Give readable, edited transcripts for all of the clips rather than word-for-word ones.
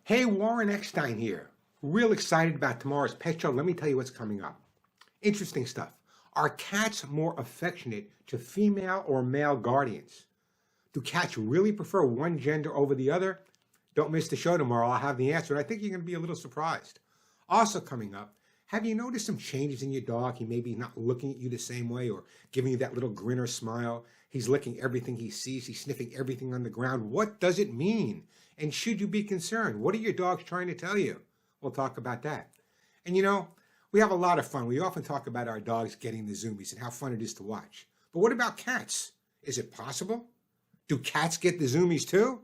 Hey, Warren Eckstein here. Real excited about tomorrow's pet show. Let me tell you what's coming up. Interesting stuff. Are cats more affectionate to female or male guardians? Do cats really prefer one gender over the other? Don't miss the show tomorrow. I'll have the answer, and I think you're going to be a little surprised. Also coming up, have you noticed some changes in your dog? He may be not looking at you the same way or giving you that little grin or smile. He's licking everything he sees. He's sniffing everything on the ground. What does it mean? And should you be concerned? What are your dogs trying to tell you? We'll talk about that. And we have a lot of fun. We often talk about our dogs getting the zoomies and how fun it is to watch. But what about cats? Is it possible? Do cats get the zoomies too?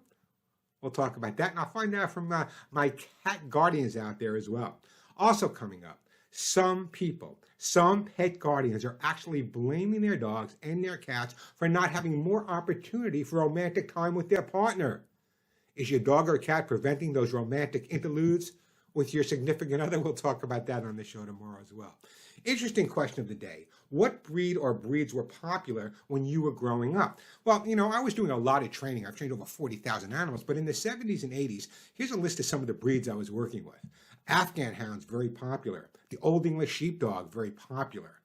We'll talk about that, and I'll find out from my cat guardians out there as well. Also coming up, some pet guardians are actually blaming their dogs and their cats for not having more opportunity for romantic time with their partner. Is your dog or cat preventing those romantic interludes with your significant other? We'll talk about that on the show tomorrow as well. Interesting question of the day. What breed or breeds were popular when you were growing up? Well, I was doing a lot of training. I've trained over 40,000 animals, but in the 70s and 80s, here's a list of some of the breeds I was working with. Afghan hounds, very popular. The Old English Sheepdog, very popular.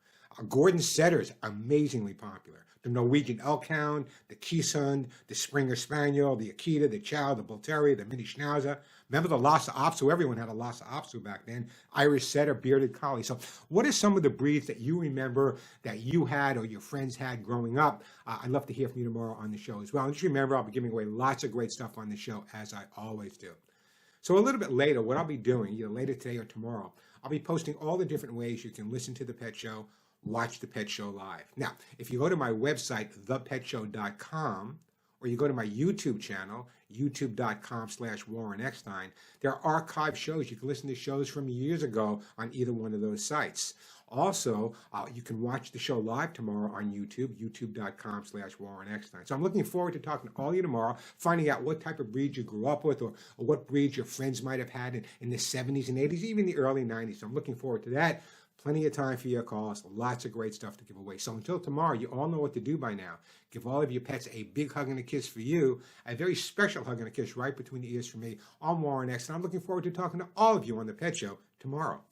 Gordon Setters, amazingly popular. The Norwegian Elkhound, the Keeshond, the Springer Spaniel, the Akita, the Chow, the Bull Terrier, the Mini Schnauzer. Remember the Lhasa Apso? Everyone had a Lhasa Apso back then. Irish Setter, Bearded Collie. So what are some of the breeds that you remember that you had or your friends had growing up? I'd love to hear from you tomorrow on the show as well. And just remember, I'll be giving away lots of great stuff on the show, as I always do. So a little bit later, what I'll be doing, either later today or tomorrow, I'll be posting all the different ways you can listen to the Pet Show, watch the Pet Show live. Now, if you go to my website, thepetshow.com, or you go to my YouTube channel, youtube.com/Warren Eckstein, there are archived shows. You can listen to shows from years ago on either one of those sites. Also, you can watch the show live tomorrow on YouTube, youtube.com/Warren Eckstein. So I'm looking forward to talking to all of you tomorrow, finding out what type of breed you grew up with or what breeds your friends might have had in the 70s and 80s, even the early 90s. So I'm looking forward to that. Plenty of time for your calls. Lots of great stuff to give away. So until tomorrow, you all know what to do by now. Give all of your pets a big hug and a kiss for you. A very special hug and a kiss right between the ears for me. I'm Warren Eckstein. I'm looking forward to talking to all of you on the Pet Show tomorrow.